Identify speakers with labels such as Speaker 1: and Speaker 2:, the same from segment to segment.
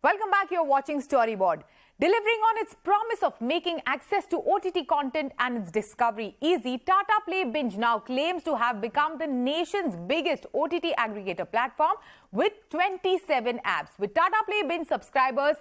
Speaker 1: Welcome back. You're watching Storyboard. Delivering on its promise of making access to OTT content and its discovery easy, Tata Play Binge now claims to have become the nation's biggest OTT aggregator platform with 27 apps. With Tata Play Binge subscribers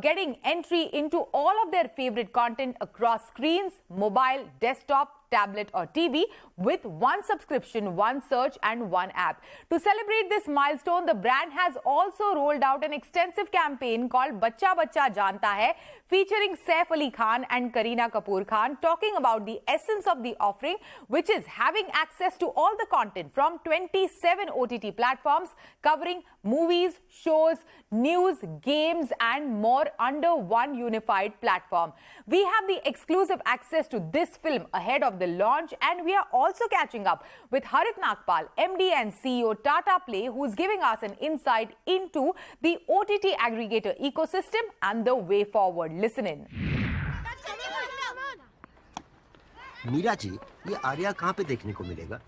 Speaker 1: getting entry into all of their favorite content across screens, mobile, desktop, tablet or TV with one subscription, one search and one app. To celebrate this milestone, the brand has also rolled out an extensive campaign called Bachcha Bachcha Janta Hai, featuring Saif Ali Khan and Kareena Kapoor Khan, talking about the essence of the offering, which is having access to all the content from 27 OTT platforms covering movies, shows, news, games and more under one unified platform. We have the exclusive access to this film ahead of the launch, and we are also catching up with Harit Nagpal, MD and CEO Tata Play, who's giving us an insight into the OTT aggregator ecosystem and the way forward. Listen in.
Speaker 2: Meera ji, ये आर्या कहाँ पे देखने को मिलेगा?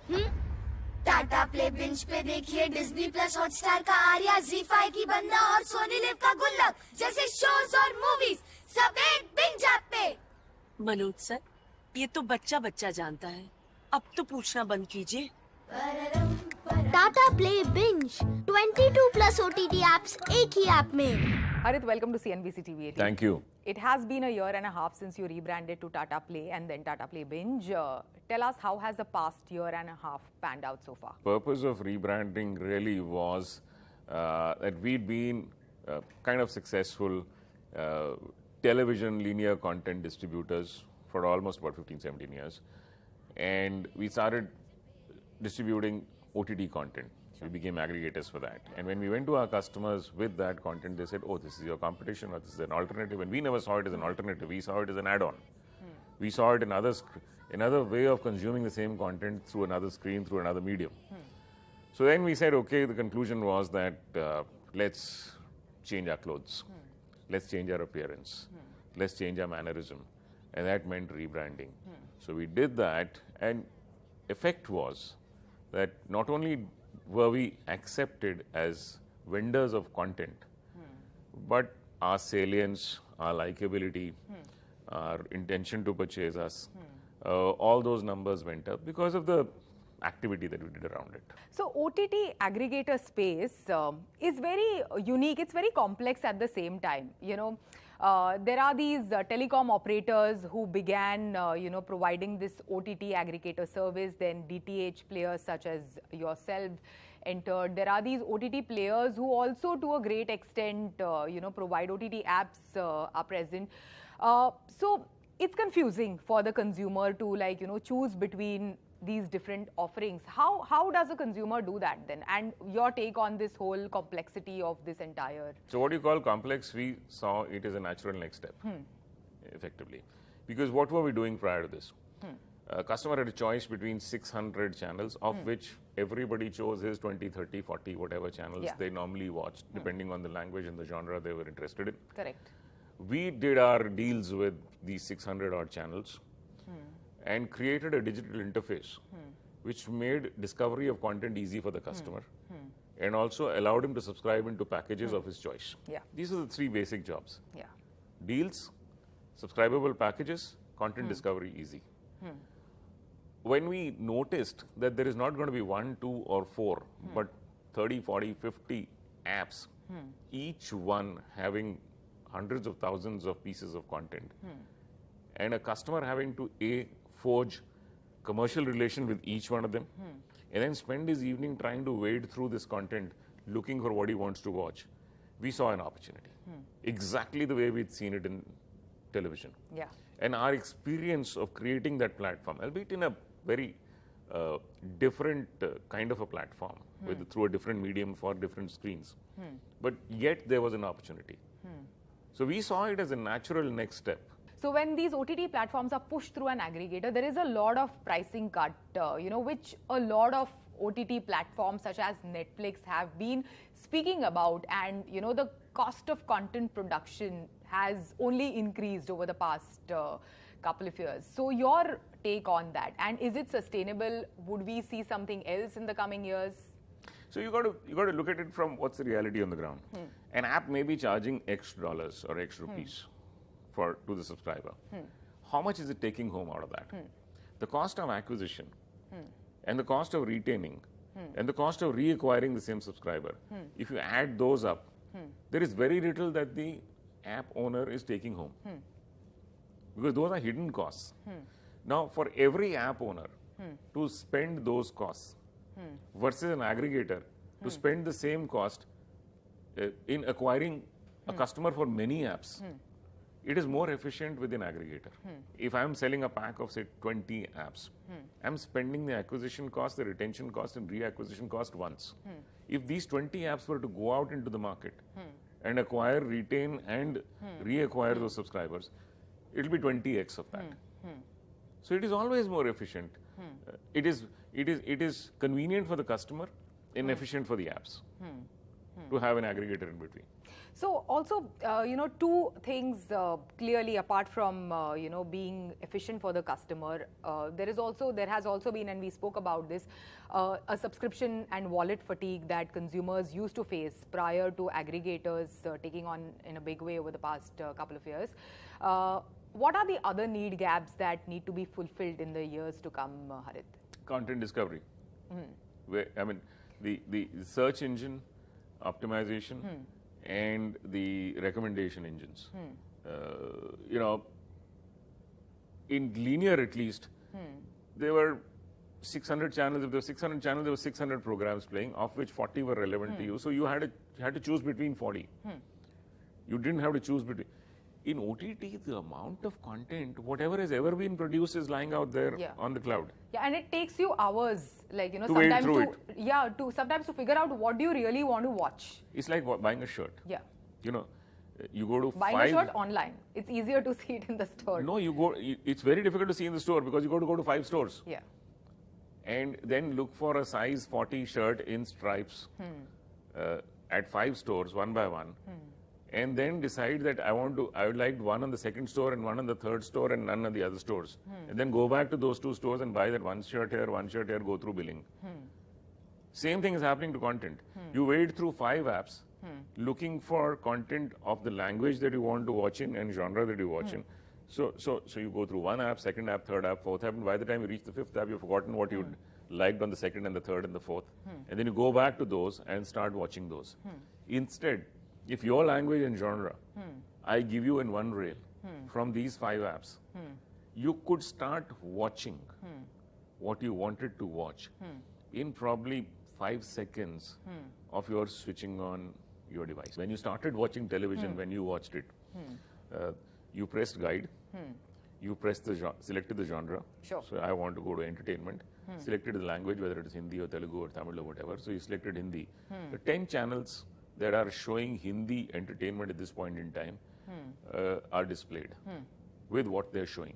Speaker 3: Tata play binge पे देखिए Disney plus Hotstar का आर्या, जी5 की बंदा और सोनी लिव का गुल्लक जैसे शोज और मूवीज सब एक बिंज ऐप पे।
Speaker 4: मनोज सर, ये तो बच्चा बच्चा जानता है, अब तो पूछना बंद कीजिए।
Speaker 3: Tata play binge 22 plus OTT apps एक ही ऐप में।
Speaker 1: Harit, welcome to CNBC-TV18.
Speaker 5: Thank you.
Speaker 1: It has been a year and a half since you rebranded to Tata Play and then Tata Play Binge. Tell us, how has the past year and a half panned out so far?
Speaker 5: Purpose of rebranding really was that we'd been kind of successful television linear content distributors for almost about 15-17 years, and we started distributing OTT content. We became aggregators for that. And when we went to our customers with that content, they said, oh, this is your competition or this is an alternative. And we never saw it as an alternative. We saw it as an add-on. We saw it in another way of consuming the same content through another screen, through another medium. So then we said, okay, the conclusion was that let's change our clothes. Let's change our appearance. Let's change our mannerism. And that meant rebranding. So we did that, and effect was that not only were we accepted as vendors of content, but our salience, our likability, our intention to purchase us, all those numbers went up because of the activity that we did around it.
Speaker 1: So OTT aggregator space is very unique. It's very complex at the same time. You know, there are these telecom operators who began, providing this OTT aggregator service. Then DTH players such as yourself entered. There are these OTT players who also, to a great extent, provide OTT apps are present. So it's confusing for the consumer to choose between these different offerings. How does a consumer do that then? And your take on this whole complexity of this entire...
Speaker 5: So what you call complex, we saw it as a natural next step, effectively. Because what were we doing prior to this? A customer had a choice between 600 channels, of which everybody chose his 20, 30, 40, whatever channels they normally watched, depending on the language and the genre they were interested in.
Speaker 1: Correct.
Speaker 5: We did our deals with these 600 odd channels and created a digital interface which made discovery of content easy for the customer and also allowed him to subscribe into packages of his choice.
Speaker 1: Yeah.
Speaker 5: These are the three basic jobs.
Speaker 1: Yeah.
Speaker 5: Deals, subscribable packages, content discovery easy. When we noticed that there is not going to be 1, 2 or 4, but 30, 40, 50 apps, each one having hundreds of thousands of pieces of content, and a customer having to forge commercial relation with each one of them, and then spend his evening trying to wade through this content, looking for what he wants to watch, we saw an opportunity. Exactly the way we'd seen it in television.
Speaker 1: Yeah.
Speaker 5: And our experience of creating that platform, albeit in a very different kind of a platform, through a different medium for different screens, but yet there was an opportunity. So we saw it as a natural next step.
Speaker 1: So when these OTT platforms are pushed through an aggregator, there is a lot of pricing cut, which a lot of OTT platforms such as Netflix have been speaking about, and the cost of content production has only increased over the past couple of years. So your take on that, and is it sustainable? Would we see something else in the coming years?
Speaker 5: So you got to look at it from what's the reality on the ground. An app may be charging X dollars or X rupees to the subscriber. How much is it taking home out of that? The cost of acquisition and the cost of retaining and the cost of reacquiring the same subscriber, if you add those up, there is very little that the app owner is taking home. Because those are hidden costs. Now, for every app owner to spend those costs versus an aggregator to spend the same cost in acquiring a customer for many apps, it is more efficient with an aggregator. If I'm selling a pack of, say, 20 apps, I'm spending the acquisition cost, the retention cost, and reacquisition cost once. If these 20 apps were to go out into the market and acquire, retain, and reacquire those subscribers, it'll be 20x of that. So it is always more efficient. It is convenient for the customer and efficient for the apps to have an aggregator in between.
Speaker 1: So also, two things clearly apart from, being efficient for the customer, there has also been, and we spoke about this, a subscription and wallet fatigue that consumers used to face prior to aggregators taking on in a big way over the past couple of years. What are the other need gaps that need to be fulfilled in the years to come, Harit?
Speaker 5: Content discovery. The search engine optimization and the recommendation engines. In linear at least, there were 600 channels. If there were 600 channels, there were 600 programs playing, of which 40 were relevant to you. So you had to choose between 40. You didn't have to choose between. In OTT, the amount of content, whatever has ever been produced, is lying out there on the cloud.
Speaker 1: Yeah, and it takes you hours, like,
Speaker 5: to wade through it.
Speaker 1: Yeah, sometimes to figure out what do you really want to watch.
Speaker 5: It's like buying a shirt.
Speaker 1: Yeah.
Speaker 5: You go to
Speaker 1: buying a shirt online. It's easier to see it in the store.
Speaker 5: No, it's very difficult to see in the store because you got to go to 5 stores.
Speaker 1: Yeah.
Speaker 5: And then look for a size 40 shirt in stripes at 5 stores, one by one. And then decide that I would like one on the second store and one on the third store and none on the other stores. And then go back to those 2 stores and buy that one shirt here, go through billing. Same thing is happening to content. You wade through 5 apps looking for content of the language that you want to watch in and genre that you watch in. So you go through 1 app, 2nd app, 3rd app, 4th app, and by the time you reach the 5th app, you've forgotten what you liked on the 2nd and the 3rd and the 4th. And then you go back to those and start watching those. Instead, if your language and genre, I give you in one rail from these 5 apps, you could start watching what you wanted to watch in probably 5 seconds of your switching on your device. When you started watching television, when you watched it, you pressed guide, you pressed selected the genre.
Speaker 1: Sure.
Speaker 5: So I want to go to entertainment. Selected the language, whether it is Hindi or Telugu or Tamil or whatever. So you selected Hindi. The 10 channels that are showing Hindi entertainment at this point in time are displayed with what they're showing.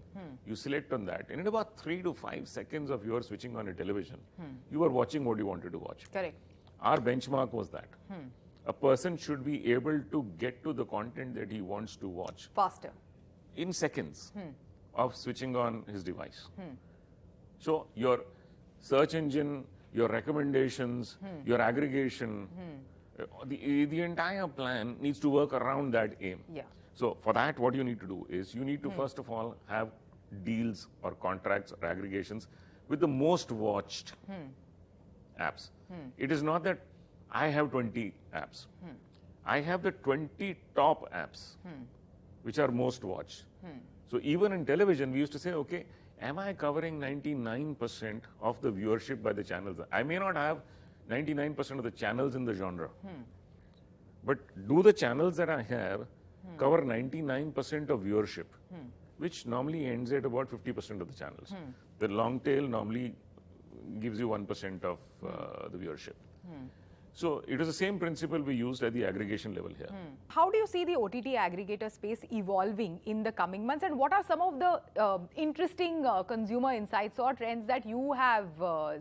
Speaker 5: You select on that, and in about 3 to 5 seconds of your switching on a television, you are watching what you wanted to watch.
Speaker 1: Correct.
Speaker 5: Our benchmark was that. A person should be able to get to the content that he wants to watch
Speaker 1: Faster.
Speaker 5: in seconds of switching on his device. So your search engine, your recommendations, your aggregation, the entire plan needs to work around that aim.
Speaker 1: Yeah.
Speaker 5: So for that, what you need to do is you need to first of all have deals or contracts or aggregations with the most watched apps. It is not that I have 20 apps. I have the 20 top apps which are most watched. So even in television, we used to say, okay, am I covering 99% of the viewership by the channels? I may not have 99% of the channels in the genre. But do the channels that I have cover 99% of viewership, which normally ends at about 50% of the channels. The long tail normally gives you 1% of the viewership. So it is the same principle we used at the aggregation level here.
Speaker 1: How do you see the OTT aggregator space evolving in the coming months, and what are some of the interesting consumer insights or trends that you have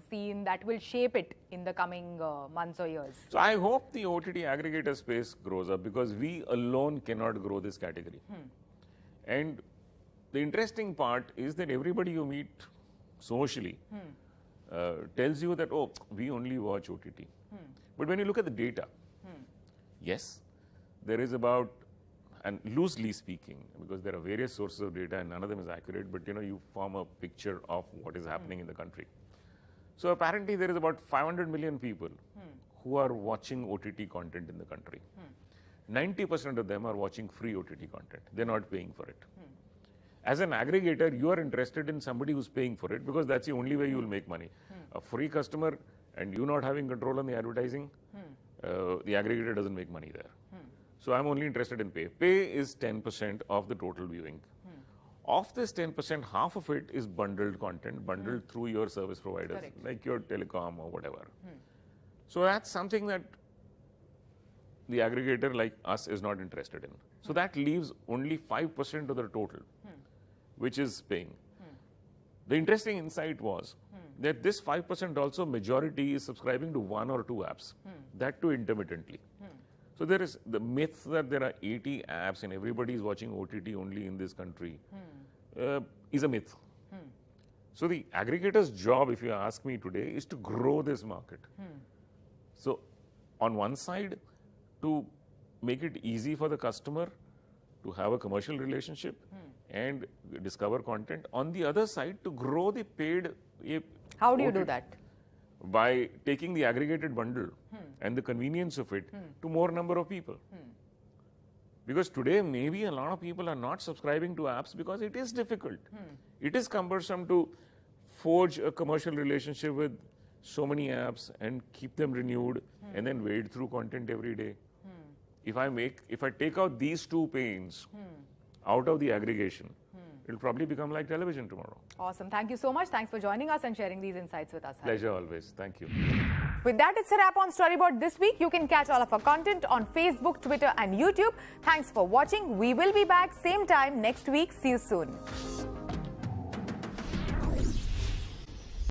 Speaker 1: seen that will shape it in the coming months or years?
Speaker 5: So I hope the OTT aggregator space grows up because we alone cannot grow this category. And the interesting part is that everybody you meet socially tells you that, oh, we only watch OTT. But when you look at the data, yes, there is about, and loosely speaking, because there are various sources of data and none of them is accurate, but you form a picture of what is happening in the country. So apparently there is about 500 million people who are watching OTT content in the country. 90% of them are watching free OTT content. They're not paying for it. As an aggregator, you are interested in somebody who's paying for it because that's the only way you will make money. A free customer and you not having control on the advertising, the aggregator doesn't make money there. So I'm only interested in pay. Pay is 10% of the total viewing. Of this 10%, half of it is bundled content, bundled through your service providers, like your telecom or whatever. So that's something that the aggregator like us is not interested in. So that leaves only 5% of the total, which is paying. The interesting insight was that this 5% also majority is subscribing to 1 or 2 apps, that too intermittently. So there is the myth that there are 80 apps and everybody is watching OTT only in this country is a myth. So the aggregator's job, if you ask me today, is to grow this market. So on one side, to make it easy for the customer to have a commercial relationship and discover content. On the other side, to grow the paid.
Speaker 1: How do you do that?
Speaker 5: By taking the aggregated bundle and the convenience of it to more number of people. Because today, maybe a lot of people are not subscribing to apps because it is difficult. It is cumbersome to forge a commercial relationship with so many apps and keep them renewed and then wade through content every day. If I take out these two pains out of the aggregation, it'll probably become like television tomorrow.
Speaker 1: Awesome. Thank you so much. Thanks for joining us and sharing these insights with us.
Speaker 5: Pleasure always. Thank you.
Speaker 1: With that, it's a wrap on Storyboard this week. You can catch all of our content on Facebook, Twitter and YouTube. Thanks for watching. We will be back same time next week. See you soon.